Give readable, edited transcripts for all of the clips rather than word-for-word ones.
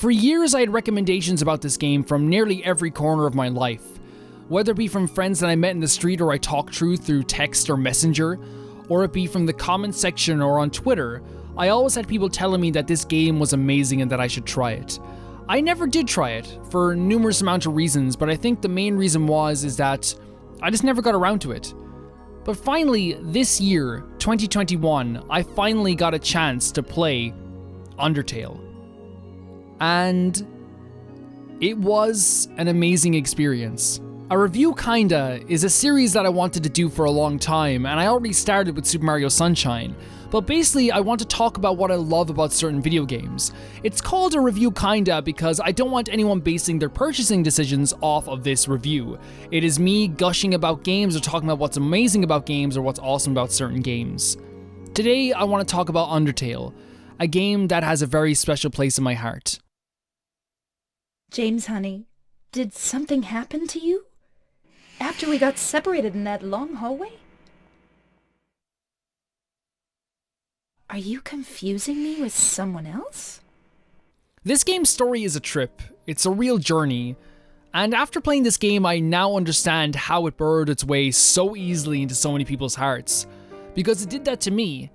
For years I had recommendations about this game from nearly every corner of my life. Whether it be from friends that I met in the street or I talked to through text or messenger, or it be from the comment section or on Twitter, I always had people telling me that this game was amazing and that I should try it. I never did try it, for numerous amounts of reasons, but I think the main reason is that I just never got around to it. But finally, this year, 2021, I finally got a chance to play Undertale. And it was an amazing experience. A Review Kinda is a series that I wanted to do for a long time, and I already started with Super Mario Sunshine. But basically, I want to talk about what I love about certain video games. It's called a Review Kinda because I don't want anyone basing their purchasing decisions off of this review. It is me gushing about games or talking about what's amazing about games or what's awesome about certain games. Today, I want to talk about Undertale, a game that has a very special place in my heart. James, honey, did something happen to you? After we got separated in that long hallway? Are you confusing me with someone else? This game's story is a trip. It's a real journey. And after playing this game, I now understand how it burrowed its way so easily into so many people's hearts. Because it did that to me.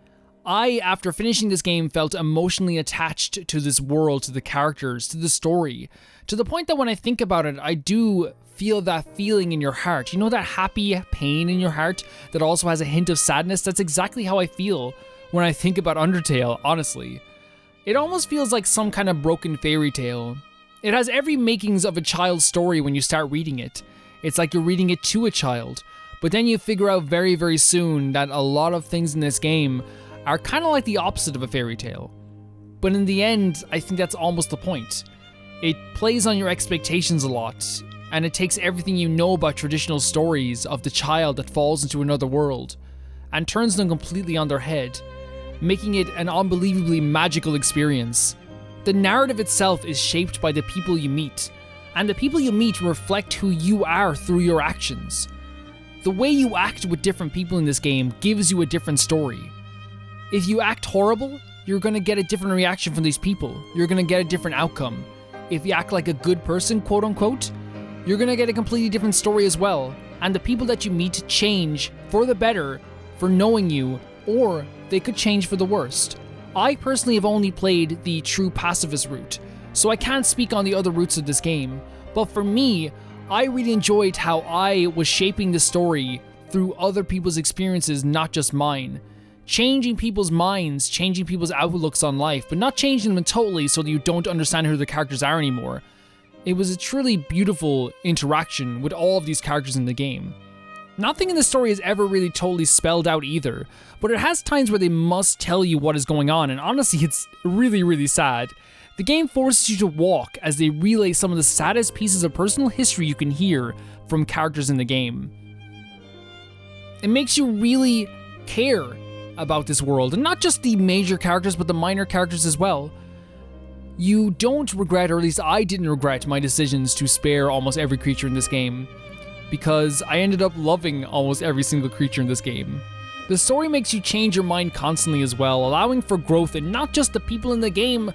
I, after finishing this game, felt emotionally attached to this world, to the characters, to the story. To the point that when I think about it, I do feel that feeling in your heart. You know that happy pain in your heart that also has a hint of sadness? That's exactly how I feel when I think about Undertale, honestly. It almost feels like some kind of broken fairy tale. It has every makings of a child's story when you start reading it. It's like you're reading it to a child. But then you figure out very, very soon that a lot of things in this game are kind of like the opposite of a fairy tale. But in the end, I think that's almost the point. It plays on your expectations a lot, and it takes everything you know about traditional stories of the child that falls into another world, and turns them completely on their head, making it an unbelievably magical experience. The narrative itself is shaped by the people you meet, and the people you meet reflect who you are through your actions. The way you act with different people in this game gives you a different story. If you act horrible, you're going to get a different reaction from these people. You're going to get a different outcome. If you act like a good person, quote unquote, you're going to get a completely different story as well. And the people that you meet change for the better for knowing you, or they could change for the worst. I personally have only played the true pacifist route, so I can't speak on the other routes of this game. But for me, I really enjoyed how I was shaping the story through other people's experiences, not just mine. Changing people's minds, changing people's outlooks on life, but not changing them totally so that you don't understand who the characters are anymore. It was a truly beautiful interaction with all of these characters in the game. Nothing in the story is ever really totally spelled out either, but it has times where they must tell you what is going on, and honestly, it's really, really sad. The game forces you to walk as they relay some of the saddest pieces of personal history you can hear from characters in the game. It makes you really care about this world, and not just the major characters, but the minor characters as well. You don't regret, or at least I didn't regret, my decisions to spare almost every creature in this game, because I ended up loving almost every single creature in this game. The story makes you change your mind constantly as well, allowing for growth in not just the people in the game,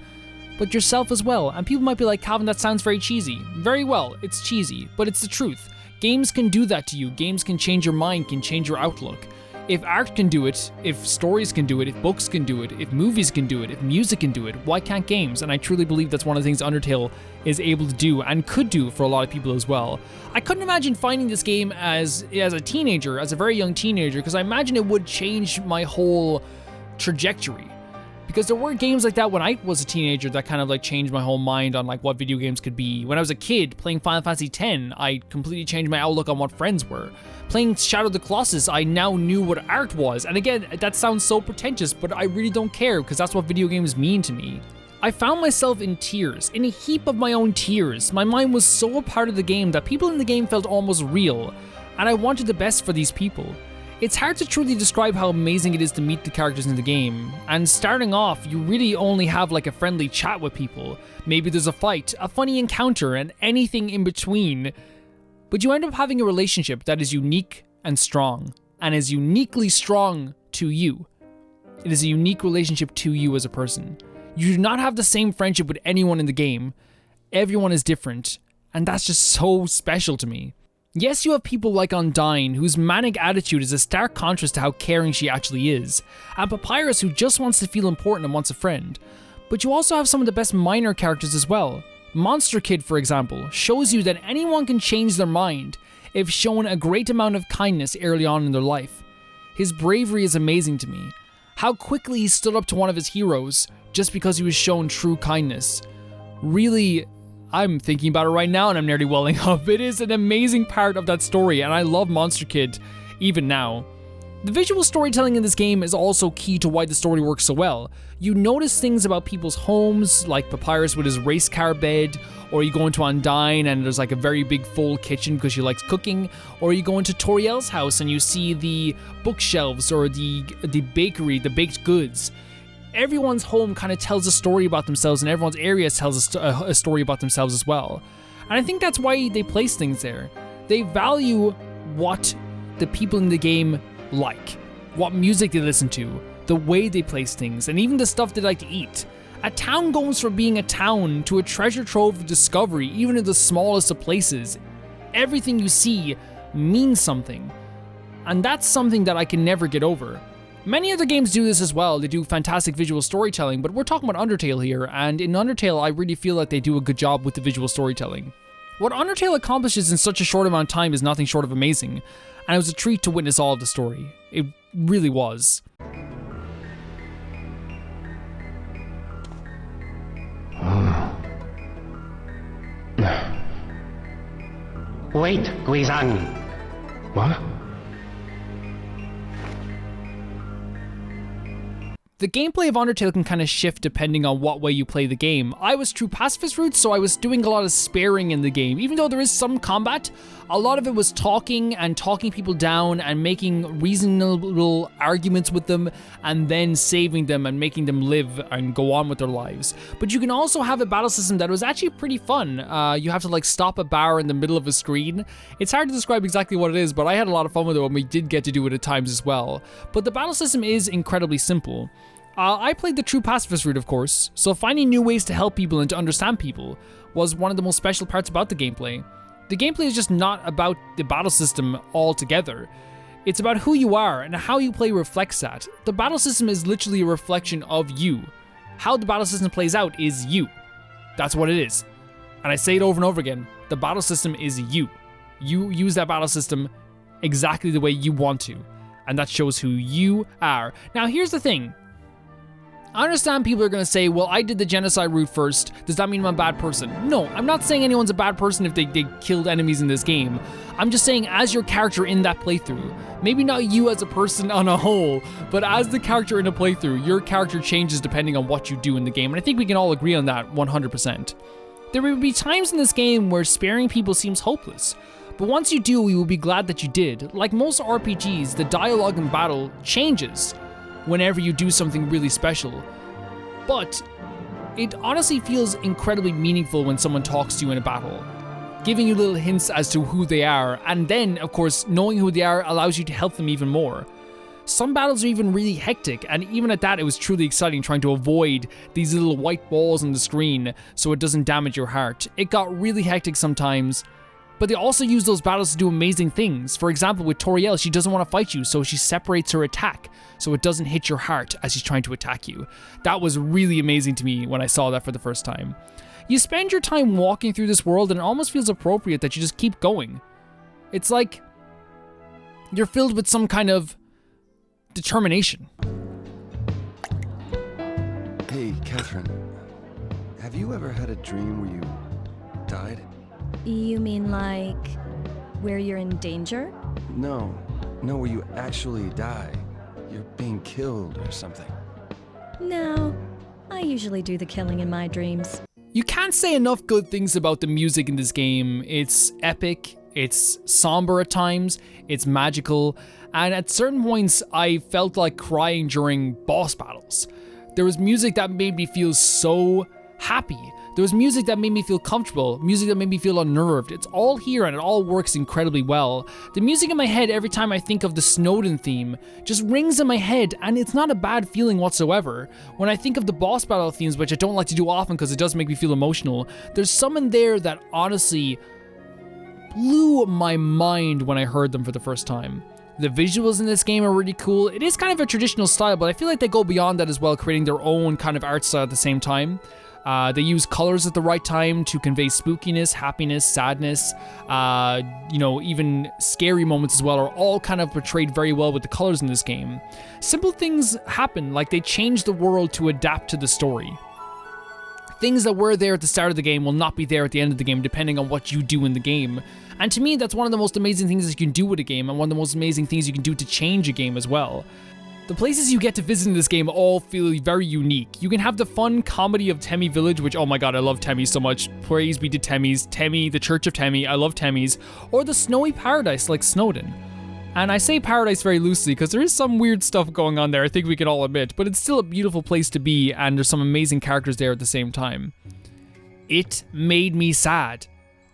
but yourself as well. And people might be like, Calvin, that sounds very cheesy. Very well, it's cheesy, but it's the truth. Games can do that to you. Games can change your mind, can change your outlook. If art can do it, if stories can do it, if books can do it, if movies can do it, if music can do it, why can't games? And I truly believe that's one of the things Undertale is able to do and could do for a lot of people as well. I couldn't imagine finding this game as a teenager, as a very young teenager, because I imagine it would change my whole trajectory. Because there were games like that when I was a teenager that kind of like changed my whole mind on like what video games could be. When I was a kid playing Final Fantasy X, I completely changed my outlook on what friends were. Playing Shadow of the Colossus, I now knew what art was. And again, that sounds so pretentious, but I really don't care because that's what video games mean to me. I found myself in tears, in a heap of my own tears. My mind was so a part of the game that people in the game felt almost real, and I wanted the best for these people. It's hard to truly describe how amazing it is to meet the characters in the game, and starting off, you really only have like a friendly chat with people. Maybe there's a fight, a funny encounter, and anything in between. But you end up having a relationship that is unique and strong, and is uniquely strong to you. It is a unique relationship to you as a person. You do not have the same friendship with anyone in the game. Everyone is different, and that's just so special to me. Yes, you have people like Undyne, whose manic attitude is a stark contrast to how caring she actually is, and Papyrus, who just wants to feel important and wants a friend. But you also have some of the best minor characters as well. Monster Kid, for example, shows you that anyone can change their mind if shown a great amount of kindness early on in their life. His bravery is amazing to me. How quickly he stood up to one of his heroes just because he was shown true kindness. Really, I'm thinking about it right now and I'm nearly welling up. It is an amazing part of that story, and I love Monster Kid even now. The visual storytelling in this game is also key to why the story works so well. You notice things about people's homes, like Papyrus with his race car bed, or you go into Undyne and there's like a very big full kitchen because she likes cooking, or you go into Toriel's house and you see the bookshelves or the bakery, the baked goods. Everyone's home kind of tells a story about themselves, and everyone's area tells a story about themselves as well. And I think that's why they place things there. They value what the people in the game like, what music they listen to, the way they place things, and even the stuff they like to eat. A town goes from being a town to a treasure trove of discovery, even in the smallest of places. Everything you see means something, and that's something that I can never get over. Many other games do this as well. They do fantastic visual storytelling, but we're talking about Undertale here, and in Undertale I really feel like they do a good job with the visual storytelling. What Undertale accomplishes in such a short amount of time is nothing short of amazing, and it was a treat to witness all of the story. It really was. Wait, Guizang. What? The gameplay of Undertale can kind of shift depending on what way you play the game. I was true pacifist route, so I was doing a lot of sparing in the game. Even though there is some combat, a lot of it was talking and talking people down and making reasonable arguments with them and then saving them and making them live and go on with their lives. But you can also have a battle system that was actually pretty fun. You have to like stop a bar in the middle of a screen. It's hard to describe exactly what it is, but I had a lot of fun with it and we did get to do it at times as well. But the battle system is incredibly simple. I played the true pacifist route, of course, so finding new ways to help people and to understand people was one of the most special parts about the gameplay. The gameplay is just not about the battle system altogether. It's about who you are, and how you play reflects that. The battle system is literally a reflection of you. How the battle system plays out is you. That's what it is. And I say it over and over again, the battle system is you. You use that battle system exactly the way you want to, and that shows who you are. Now here's the thing. I understand people are going to say, well, I did the genocide route first. Does that mean I'm a bad person? No, I'm not saying anyone's a bad person if they killed enemies in this game. I'm just saying as your character in that playthrough, maybe not you as a person on a whole, but as the character in a playthrough, your character changes depending on what you do in the game. And I think we can all agree on that 100%. There will be times in this game where sparing people seems hopeless. But once you do, you will be glad that you did. Like most RPGs, the dialogue in battle changes whenever you do something really special. But it honestly feels incredibly meaningful when someone talks to you in a battle, giving you little hints as to who they are, and then, of course, knowing who they are allows you to help them even more. Some battles are even really hectic, and even at that it was truly exciting trying to avoid these little white balls on the screen so it doesn't damage your heart. It got really hectic sometimes, but they also use those battles to do amazing things. For example, with Toriel, she doesn't want to fight you, so she separates her attack so it doesn't hit your heart as she's trying to attack you. That was really amazing to me when I saw that for the first time. You spend your time walking through this world and it almost feels appropriate that you just keep going. It's like you're filled with some kind of determination. Hey, Catherine. Have you ever had a dream where you died? You mean like where you're in danger? No, where you actually die. You're being killed or something. No, I usually do the killing in my dreams. You can't say enough good things about the music in this game. It's epic, it's somber at times, it's magical, and at certain points I felt like crying during boss battles. There was music that made me feel so happy There was music that made me feel comfortable, music that made me feel unnerved. It's all here and it all works incredibly well. The music in my head every time I think of the Snowden theme just rings in my head, and it's not a bad feeling whatsoever. When I think of the boss battle themes, which I don't like to do often because it does make me feel emotional, there's some in there that honestly blew my mind when I heard them for the first time. The visuals in this game are really cool. It is kind of a traditional style, but I feel like they go beyond that as well, creating their own kind of art style at the same time. They use colors at the right time to convey spookiness, happiness, sadness, even scary moments as well are all kind of portrayed very well with the colors in this game. Simple things happen, like they change the world to adapt to the story. Things that were there at the start of the game will not be there at the end of the game, depending on what you do in the game. And to me, that's one of the most amazing things that you can do with a game, and one of the most amazing things you can do to change a game as well. The places you get to visit in this game all feel very unique. You can have the fun comedy of Temmie Village, which, oh my god, I love Temmie so much. Praise be to Temmies. Temmie, the Church of Temmie, I love Temmies. Or the snowy paradise like Snowden. And I say paradise very loosely because there is some weird stuff going on there, I think we can all admit, but it's still a beautiful place to be, and there's some amazing characters there at the same time. It made me sad.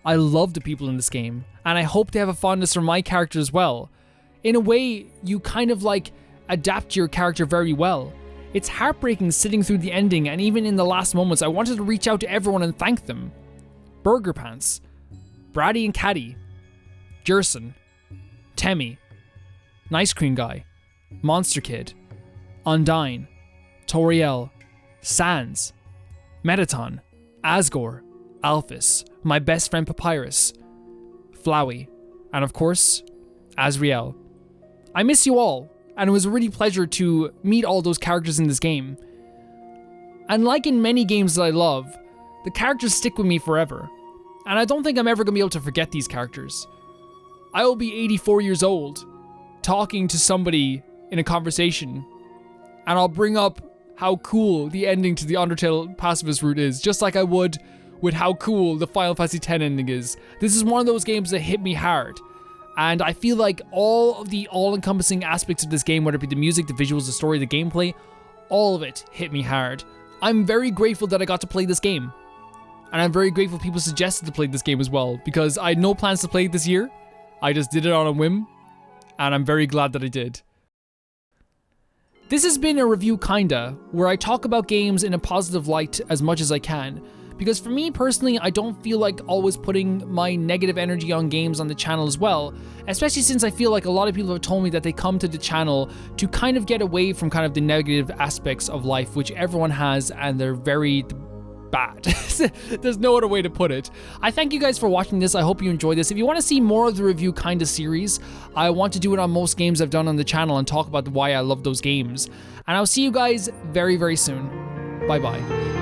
I love the people in this game, and I hope they have a fondness for my character as well. In a way, you kind of like adapt your character very well. It's heartbreaking sitting through the ending, and even in the last moments, I wanted to reach out to everyone and thank them. Burger Pants, Brady and Caddy, Jerson, Temmie, Nice Cream Guy, Monster Kid, Undyne, Toriel, Sans, Metaton, Asgore, Alphys, my best friend Papyrus, Flowey, and of course, Azriel. I miss you all, and it was a really pleasure to meet all those characters in this game. And like in many games that I love, the characters stick with me forever, and I don't think I'm ever going to be able to forget these characters. I will be 84 years old, talking to somebody in a conversation, and I'll bring up how cool the ending to the Undertale pacifist route is, just like I would with how cool the Final Fantasy X ending is. This is one of those games that hit me hard, and I feel like all of the all-encompassing aspects of this game, whether it be the music, the visuals, the story, the gameplay, all of it hit me hard. I'm very grateful that I got to play this game, and I'm very grateful people suggested to play this game as well, because I had no plans to play it this year. I just did it on a whim, and I'm very glad that I did. This has been a review kinda, where I talk about games in a positive light as much as I can, because for me personally, I don't feel like always putting my negative energy on games on the channel as well, especially since I feel like a lot of people have told me that they come to the channel to kind of get away from kind of the negative aspects of life, which everyone has, and they're very bad. There's no other way to put it. I thank you guys for watching this. I hope you enjoyed this. If you want to see more of the review kinda series, I want to do it on most games I've done on the channel and talk about why I love those games. And I'll see you guys very, very soon. Bye bye.